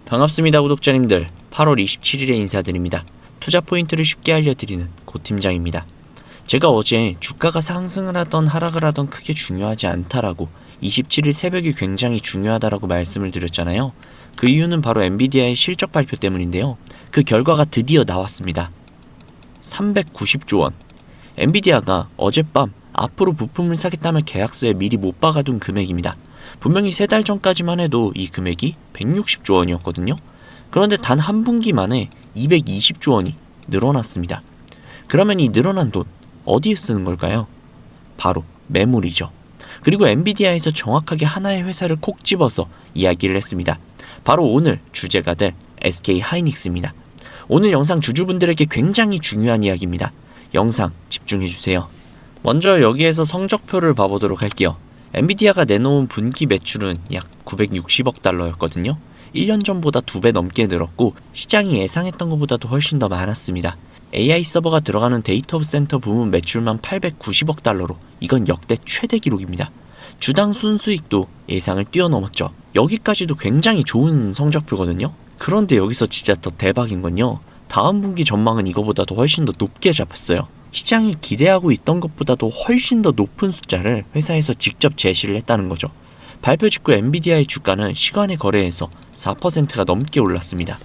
반갑습니다 구독자님들. 8월 27일에 인사드립니다. 투자 포인트를 쉽게 알려드리는 고팀장입니다. 제가 어제 주가가 상승을 하던 하락을 하던 크게 중요하지 않다라고 27일 새벽이 굉장히 중요하다라고 말씀을 드렸잖아요. 그 이유는 바로 엔비디아의 실적 발표 때문인데요. 그 결과가 드디어 나왔습니다. 390조 원. 엔비디아가 어젯밤 앞으로 부품을 사겠다면 계약서에 미리 못 박아둔 금액입니다. 분명히 3달 전까지만 해도 이 금액이 160조 원이었거든요. 그런데 단 한 분기 만에 220조 원이 늘어났습니다. 그러면 이 늘어난 돈 어디에 쓰는 걸까요? 바로 메모리죠. 그리고 엔비디아에서 정확하게 하나의 회사를 콕 집어서 이야기를 했습니다. 바로 오늘 주제가 될 SK 하이닉스입니다. 오늘 영상 주주분들에게 굉장히 중요한 이야기입니다. 영상 집중해주세요. 먼저 여기에서 성적표를 봐보도록 할게요. 엔비디아가 내놓은 분기 매출은 약 960억 달러였거든요. 1년 전보다 2배 넘게 늘었고 시장이 예상했던 것보다도 훨씬 더 많았습니다. AI 서버가 들어가는 데이터 센터 부문 매출만 890억 달러로 이건 역대 최대 기록입니다. 주당 순수익도 예상을 뛰어넘었죠. 여기까지도 굉장히 좋은 성적표거든요. 그런데 여기서 진짜 더 대박인 건요. 다음 분기 전망은 이거보다도 훨씬 더 높게 잡혔어요. 시장이 기대하고 있던 것보다도 훨씬 더 높은 숫자를 회사에서 직접 제시를 했다는 거죠. 발표 직후 엔비디아의 주가는 시간의 거래에서 4%가 넘게 올랐습니다.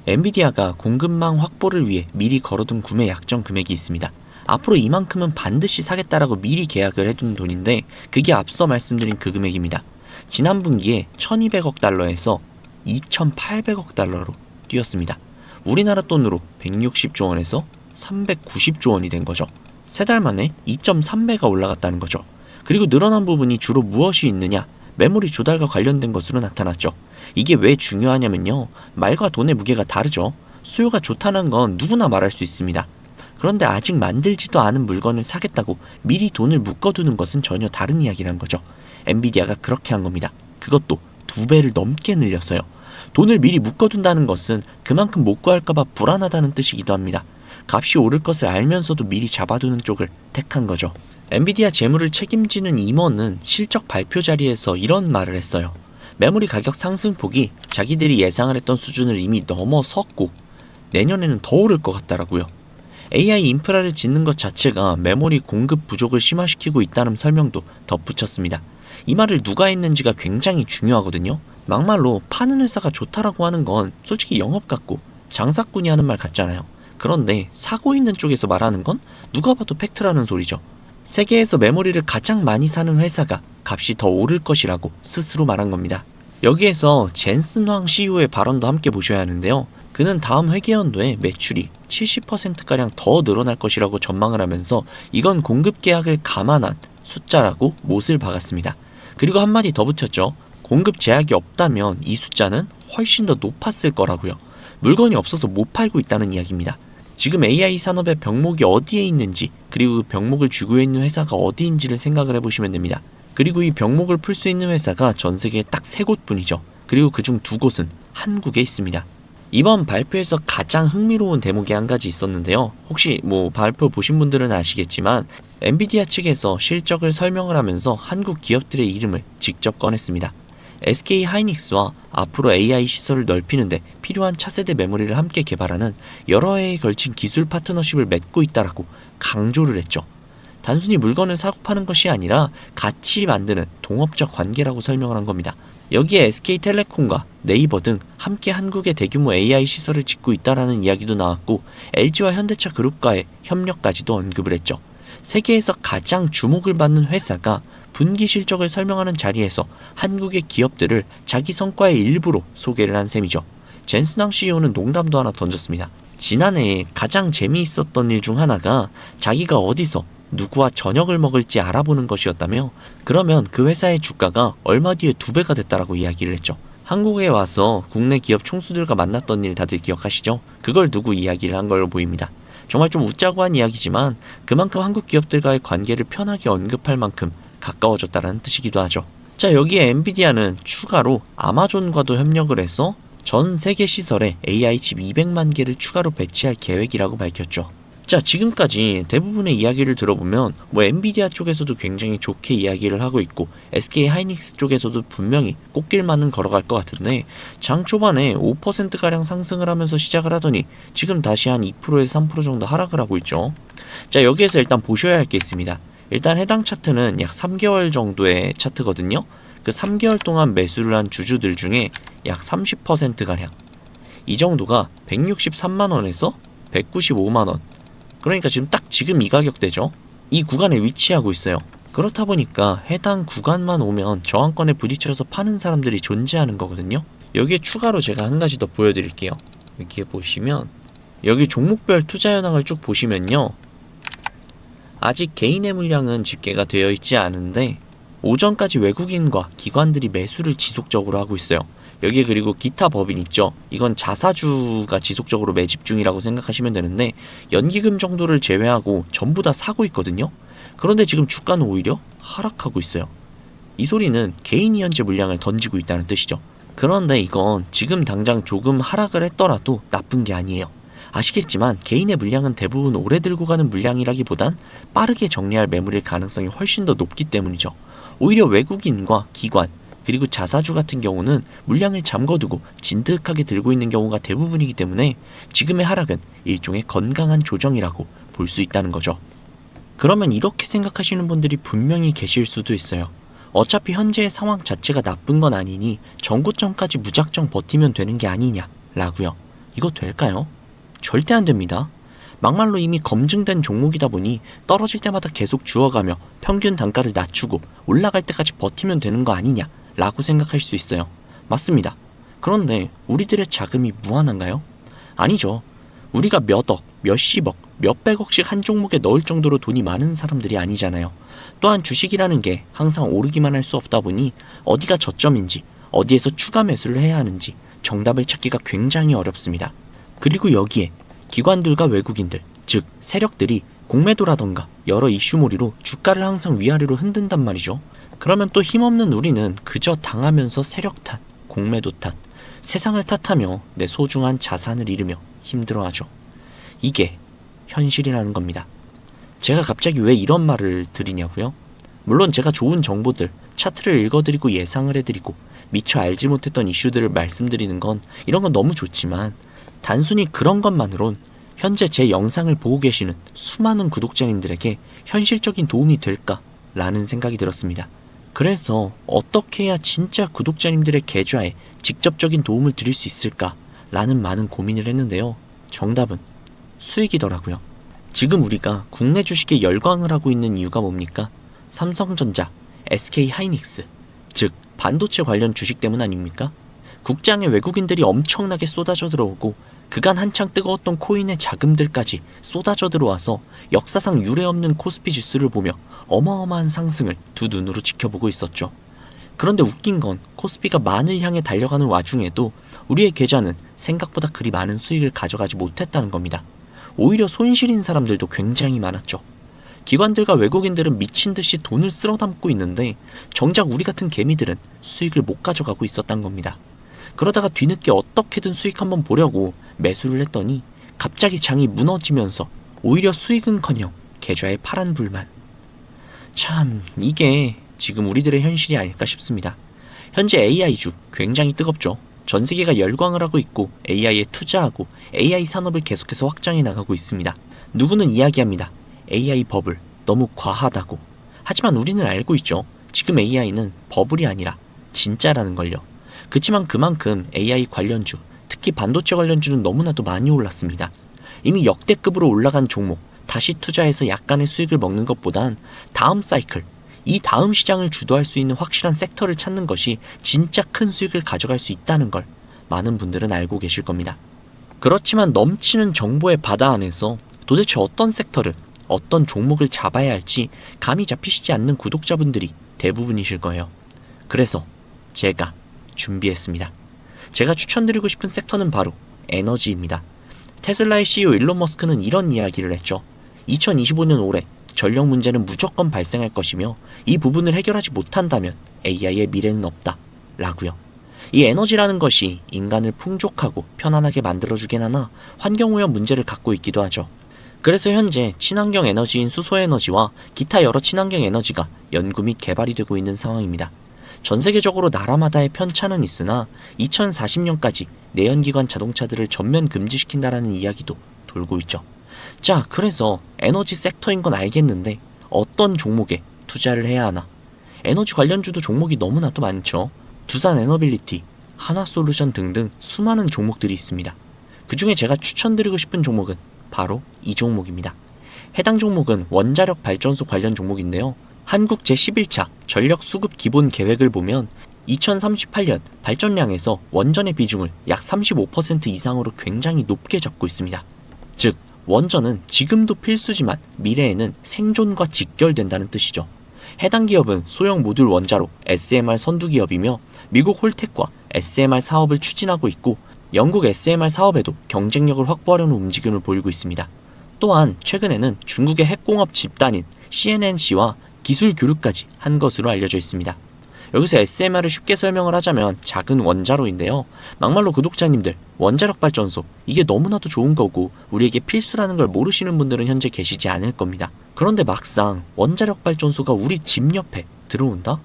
엔비디아가 공급망 확보를 위해 미리 걸어둔 구매 약정 금액이 있습니다. 앞으로 이만큼은 반드시 사겠다라고 미리 계약을 해둔 돈인데 그게 앞서 말씀드린 그 금액입니다. 지난 분기에 1200억 달러에서 2800억 달러로 뛰었습니다. 우리나라 돈으로 160조 원에서 390조 원이 된 거죠. 3달 만에 2.3배가 올라갔다는 거죠. 그리고 늘어난 부분이 주로 무엇이 있느냐? 메모리 조달과 관련된 것으로 나타났죠. 이게 왜 중요하냐면요. 말과 돈의 무게가 다르죠. 수요가 좋다는 건 누구나 말할 수 있습니다. 그런데 아직 만들지도 않은 물건을 사겠다고 미리 돈을 묶어두는 것은 전혀 다른 이야기라는 거죠. 엔비디아가 그렇게 한 겁니다. 그것도 2배를 넘게 늘렸어요. 돈을 미리 묶어둔다는 것은 그만큼 못 구할까봐 불안하다는 뜻이기도 합니다. 값이 오를 것을 알면서도 미리 잡아두는 쪽을 택한 거죠. 엔비디아 재무를 책임지는 임원은 실적 발표 자리에서 이런 말을 했어요. 메모리 가격 상승폭이 자기들이 예상을 했던 수준을 이미 넘어섰고 내년에는 더 오를 것 같다라고요. AI 인프라를 짓는 것 자체가 메모리 공급 부족을 심화시키고 있다는 설명도 덧붙였습니다. 이 말을 누가 했는지가 굉장히 중요하거든요. 막말로 파는 회사가 좋다라고 하는 건 솔직히 영업 같고 장사꾼이 하는 말 같잖아요. 그런데 사고 있는 쪽에서 말하는 건 누가 봐도 팩트라는 소리죠. 세계에서 메모리를 가장 많이 사는 회사가 값이 더 오를 것이라고 스스로 말한 겁니다. 여기에서 젠슨 황 CEO의 발언도 함께 보셔야 하는데요. 그는 다음 회계연도에 매출이 70%가량 더 늘어날 것이라고 전망을 하면서 이건 공급 계약을 감안한 숫자라고 못을 박았습니다. 그리고 한마디 더 붙였죠. 공급 제약이 없다면 이 숫자는 훨씬 더 높았을 거라고요. 물건이 없어서 못 팔고 있다는 이야기입니다. 지금 AI 산업의 병목이 어디에 있는지 그리고 그 병목을 쥐고 있는 회사가 어디인지를 생각을 해보시면 됩니다. 그리고 이 병목을 풀 수 있는 회사가 전 세계에 딱 3곳뿐이죠. 그리고 그중 2곳은 한국에 있습니다. 이번 발표에서 가장 흥미로운 대목이 한 가지 있었는데요. 혹시 발표 보신 분들은 아시겠지만 엔비디아 측에서 실적을 설명을 하면서 한국 기업들의 이름을 직접 꺼냈습니다. SK 하이닉스와 앞으로 AI 시설을 넓히는데 필요한 차세대 메모리를 함께 개발하는 여러 해에 걸친 기술 파트너십을 맺고 있다라고 강조를 했죠. 단순히 물건을 사고 파는 것이 아니라 같이 만드는 동업적 관계라고 설명을 한 겁니다. 여기에 SK텔레콤과 네이버 등 함께 한국의 대규모 AI 시설을 짓고 있다라는 이야기도 나왔고 LG와 현대차 그룹과의 협력까지도 언급을 했죠. 세계에서 가장 주목을 받는 회사가 분기 실적을 설명하는 자리에서 한국의 기업들을 자기 성과의 일부로 소개를 한 셈이죠. 젠슨 황 CEO는 농담도 하나 던졌습니다. 지난해에 가장 재미있었던 일 중 하나가 자기가 어디서 누구와 저녁을 먹을지 알아보는 것이었다며 그러면 그 회사의 주가가 얼마 뒤에 2배가 됐다라고 이야기를 했죠. 한국에 와서 국내 기업 총수들과 만났던 일 다들 기억하시죠? 그걸 두고 이야기를 한 걸로 보입니다. 정말 좀 웃자고 한 이야기지만 그만큼 한국 기업들과의 관계를 편하게 언급할 만큼 가까워졌다는 뜻이기도 하죠. 자, 여기에 엔비디아는 추가로 아마존과도 협력을 해서 전 세계 시설에 AI 칩 200만 개를 추가로 배치할 계획이라고 밝혔죠. 자, 지금까지 대부분의 이야기를 들어보면 엔비디아 쪽에서도 굉장히 좋게 이야기를 하고 있고 SK 하이닉스 쪽에서도 분명히 꽃길만은 걸어갈 것 같은데, 장 초반에 5%가량 상승을 하면서 시작을 하더니 지금 다시 한 2%에서 3% 정도 하락을 하고 있죠. 자, 여기에서 일단 보셔야 할 게 있습니다. 일단 해당 차트는 약 3개월 정도의 차트거든요. 그 3개월 동안 매수를 한 주주들 중에 약 30%가량, 이 정도가 163만원에서 195만원, 그러니까 지금 이 가격대죠. 이 구간에 위치하고 있어요. 그렇다 보니까 해당 구간만 오면 저항권에 부딪혀서 파는 사람들이 존재하는 거거든요. 여기에 추가로 제가 한 가지 더 보여드릴게요. 여기에 보시면 여기 종목별 투자 현황을 쭉 보시면요, 아직 개인의 물량은 집계가 되어 있지 않은데 오전까지 외국인과 기관들이 매수를 지속적으로 하고 있어요. 여기에 그리고 기타 법인 있죠. 이건 자사주가 지속적으로 매집 중이라고 생각하시면 되는데, 연기금 정도를 제외하고 전부 다 사고 있거든요. 그런데 지금 주가는 오히려 하락하고 있어요. 이 소리는 개인이 현재 물량을 던지고 있다는 뜻이죠. 그런데 이건 지금 당장 조금 하락을 했더라도 나쁜 게 아니에요. 아시겠지만 개인의 물량은 대부분 오래 들고 가는 물량이라기보단 빠르게 정리할 매물일 가능성이 훨씬 더 높기 때문이죠. 오히려 외국인과 기관, 그리고 자사주 같은 경우는 물량을 잠궈두고 진득하게 들고 있는 경우가 대부분이기 때문에 지금의 하락은 일종의 건강한 조정이라고 볼 수 있다는 거죠. 그러면 이렇게 생각하시는 분들이 분명히 계실 수도 있어요. 어차피 현재의 상황 자체가 나쁜 건 아니니 전고점까지 무작정 버티면 되는 게 아니냐 라고요. 이거 될까요? 절대 안 됩니다. 막말로 이미 검증된 종목이다 보니 떨어질 때마다 계속 주워가며 평균 단가를 낮추고 올라갈 때까지 버티면 되는 거 아니냐 라고 생각할 수 있어요. 맞습니다. 그런데 우리들의 자금이 무한한가요? 아니죠. 우리가 몇억, 몇십억, 몇백억씩 한 종목에 넣을 정도로 돈이 많은 사람들이 아니잖아요. 또한 주식이라는 게 항상 오르기만 할 수 없다 보니 어디가 저점인지, 어디에서 추가 매수를 해야 하는지 정답을 찾기가 굉장히 어렵습니다. 그리고 여기에 기관들과 외국인들, 즉 세력들이 공매도라던가 여러 이슈몰이로 주가를 항상 위아래로 흔든단 말이죠. 그러면 또 힘없는 우리는 그저 당하면서 세력 탓, 공매도 탓, 세상을 탓하며 내 소중한 자산을 잃으며 힘들어하죠. 이게 현실이라는 겁니다. 제가 갑자기 왜 이런 말을 드리냐고요? 물론 제가 좋은 정보들, 차트를 읽어드리고 예상을 해드리고 미처 알지 못했던 이슈들을 말씀드리는 건, 이런 건 너무 좋지만 단순히 그런 것만으론 현재 제 영상을 보고 계시는 수많은 구독자님들에게 현실적인 도움이 될까라는 생각이 들었습니다. 그래서 어떻게 해야 진짜 구독자님들의 계좌에 직접적인 도움을 드릴 수 있을까라는 많은 고민을 했는데요. 정답은 수익이더라고요. 지금 우리가 국내 주식에 열광을 하고 있는 이유가 뭡니까? 삼성전자, SK 하이닉스, 즉 반도체 관련 주식 때문 아닙니까? 국장에 외국인들이 엄청나게 쏟아져 들어오고 그간 한창 뜨거웠던 코인의 자금들까지 쏟아져 들어와서 역사상 유례없는 코스피 지수를 보며 어마어마한 상승을 두 눈으로 지켜보고 있었죠. 그런데 웃긴 건 코스피가 만을 향해 달려가는 와중에도 우리의 계좌는 생각보다 그리 많은 수익을 가져가지 못했다는 겁니다. 오히려 손실인 사람들도 굉장히 많았죠. 기관들과 외국인들은 미친듯이 돈을 쓸어 담고 있는데 정작 우리 같은 개미들은 수익을 못 가져가고 있었단 겁니다. 그러다가 뒤늦게 어떻게든 수익 한번 보려고 매수를 했더니 갑자기 장이 무너지면서 오히려 수익은커녕 계좌에 파란불만. 참, 이게 지금 우리들의 현실이 아닐까 싶습니다. 현재 AI주 굉장히 뜨겁죠. 전 세계가 열광을 하고 있고 AI에 투자하고 AI 산업을 계속해서 확장해 나가고 있습니다. 누구는 이야기합니다. AI 버블 너무 과하다고. 하지만 우리는 알고 있죠. 지금 AI는 버블이 아니라 진짜라는 걸요. 그치만 그만큼 AI 관련주, 특히 반도체 관련주는 너무나도 많이 올랐습니다. 이미 역대급으로 올라간 종목, 다시 투자해서 약간의 수익을 먹는 것보단 다음 사이클, 이 다음 시장을 주도할 수 있는 확실한 섹터를 찾는 것이 진짜 큰 수익을 가져갈 수 있다는 걸 많은 분들은 알고 계실 겁니다. 그렇지만 넘치는 정보의 바다 안에서 도대체 어떤 섹터를, 어떤 종목을 잡아야 할지 감이 잡히시지 않는 구독자분들이 대부분이실 거예요. 그래서 제가 준비했습니다. 제가 추천드리고 싶은 섹터는 바로 에너지입니다. 테슬라의 CEO 일론 머스크는 이런 이야기를 했죠. 2025년 올해 전력 문제는 무조건 발생할 것이며 이 부분을 해결하지 못한다면 AI의 미래는 없다 라고요. 이 에너지라는 것이 인간을 풍족하고 편안하게 만들어주긴 하나 환경오염 문제를 갖고 있기도 하죠. 그래서 현재 친환경 에너지인 수소에너지와 기타 여러 친환경 에너지가 연구 및 개발이 되고 있는 상황입니다. 전 세계적으로 나라마다의 편차는 있으나 2040년까지 내연기관 자동차들을 전면 금지시킨다라는 이야기도 돌고 있죠. 자, 그래서 에너지 섹터인 건 알겠는데 어떤 종목에 투자를 해야 하나? 에너지 관련주도 종목이 너무나도 많죠. 두산 에너빌리티, 한화솔루션 등등 수많은 종목들이 있습니다. 그 중에 제가 추천드리고 싶은 종목은 바로 이 종목입니다. 해당 종목은 원자력 발전소 관련 종목인데요. 한국 제11차 전력 수급 기본 계획을 보면 2038년 발전량에서 원전의 비중을 약 35% 이상으로 굉장히 높게 잡고 있습니다. 즉, 원전은 지금도 필수지만 미래에는 생존과 직결된다는 뜻이죠. 해당 기업은 소형 모듈 원자로 SMR 선두 기업이며 미국 홀텍과 SMR 사업을 추진하고 있고 영국 SMR 사업에도 경쟁력을 확보하려는 움직임을 보이고 있습니다. 또한 최근에는 중국의 핵공업 집단인 CNNC와 기술 교류까지 한 것으로 알려져 있습니다. 여기서 SMR을 쉽게 설명을 하자면 작은 원자로인데요. 막말로 구독자님들, 원자력 발전소 이게 너무나도 좋은 거고 우리에게 필수라는 걸 모르시는 분들은 현재 계시지 않을 겁니다. 그런데 막상 원자력 발전소가 우리 집 옆에 들어온다?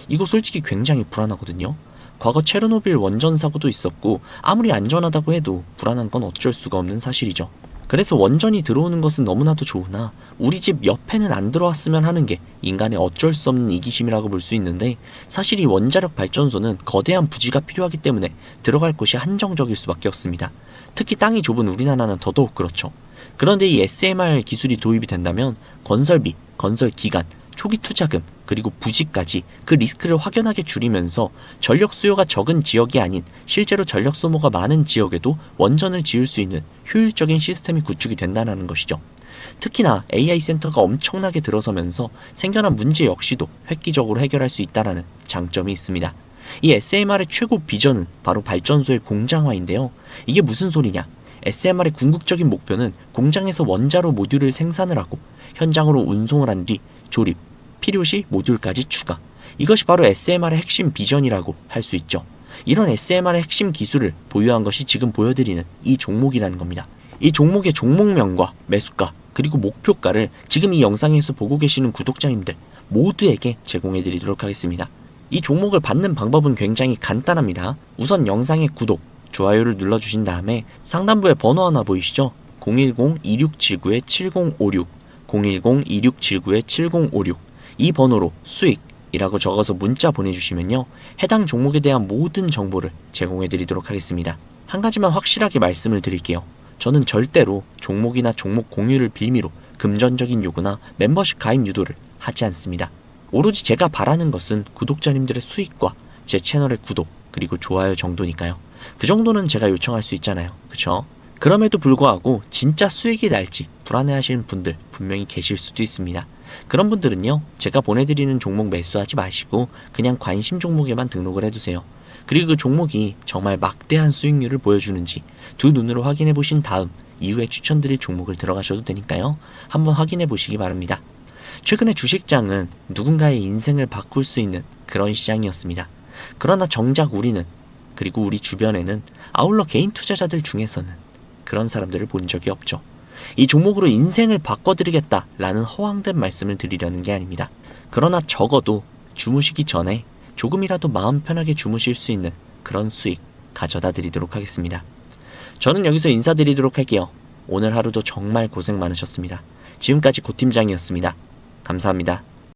이거 솔직히 굉장히 불안하거든요. 과거 체르노빌 원전 사고도 있었고 아무리 안전하다고 해도 불안한 건 어쩔 수가 없는 사실이죠. 그래서 원전이 들어오는 것은 너무나도 좋으나 우리 집 옆에는 안 들어왔으면 하는 게 인간의 어쩔 수 없는 이기심이라고 볼 수 있는데 사실 이 원자력 발전소는 거대한 부지가 필요하기 때문에 들어갈 곳이 한정적일 수밖에 없습니다. 특히 땅이 좁은 우리나라는 더더욱 그렇죠. 그런데 이 SMR 기술이 도입이 된다면 건설비, 건설 기간, 초기 투자금, 그리고 부지까지 그 리스크를 확연하게 줄이면서 전력 수요가 적은 지역이 아닌 실제로 전력 소모가 많은 지역에도 원전을 지을 수 있는 효율적인 시스템이 구축이 된다는 것이죠. 특히나 AI 센터가 엄청나게 들어서면서 생겨난 문제 역시도 획기적으로 해결할 수 있다는 장점이 있습니다. 이 SMR의 최고 비전은 바로 발전소의 공장화인데요. 이게 무슨 소리냐? SMR의 궁극적인 목표는 공장에서 원자로 모듈을 생산을 하고 현장으로 운송을 한 뒤 조립, 필요시 모듈까지 추가. 이것이 바로 SMR의 핵심 비전이라고 할 수 있죠. 이런 SMR의 핵심 기술을 보유한 것이 지금 보여드리는 이 종목이라는 겁니다. 이 종목의 종목명과 매수가 그리고 목표가를 지금 이 영상에서 보고 계시는 구독자님들 모두에게 제공해 드리도록 하겠습니다. 이 종목을 받는 방법은 굉장히 간단합니다. 우선 영상의 구독, 좋아요를 눌러주신 다음에 상단부에 번호 하나 보이시죠? 010-2679-7056 010-2679-7056 이 번호로 수익이라고 적어서 문자 보내주시면요. 해당 종목에 대한 모든 정보를 제공해 드리도록 하겠습니다. 한 가지만 확실하게 말씀을 드릴게요. 저는 절대로 종목이나 종목 공유를 빌미로 금전적인 요구나 멤버십 가입 유도를 하지 않습니다. 오로지 제가 바라는 것은 구독자님들의 수익과 제 채널의 구독 그리고 좋아요 정도니까요. 그 정도는 제가 요청할 수 있잖아요. 그쵸? 그럼에도 불구하고 진짜 수익이 날지 불안해하시는 분들 분명히 계실 수도 있습니다. 그런 분들은요, 제가 보내드리는 종목 매수하지 마시고 그냥 관심 종목에만 등록을 해두세요. 그리고 그 종목이 정말 막대한 수익률을 보여주는지 두 눈으로 확인해 보신 다음 이후에 추천드릴 종목을 들어가셔도 되니까요. 한번 확인해 보시기 바랍니다. 최근에 주식장은 누군가의 인생을 바꿀 수 있는 그런 시장이었습니다. 그러나 정작 우리는, 그리고 우리 주변에는 아울러 개인 투자자들 중에서는 그런 사람들을 본 적이 없죠. 이 종목으로 인생을 바꿔드리겠다라는 허황된 말씀을 드리려는 게 아닙니다. 그러나 적어도 주무시기 전에 조금이라도 마음 편하게 주무실 수 있는 그런 수익 가져다 드리도록 하겠습니다. 저는 여기서 인사드리도록 할게요. 오늘 하루도 정말 고생 많으셨습니다. 지금까지 고팀장이었습니다. 감사합니다.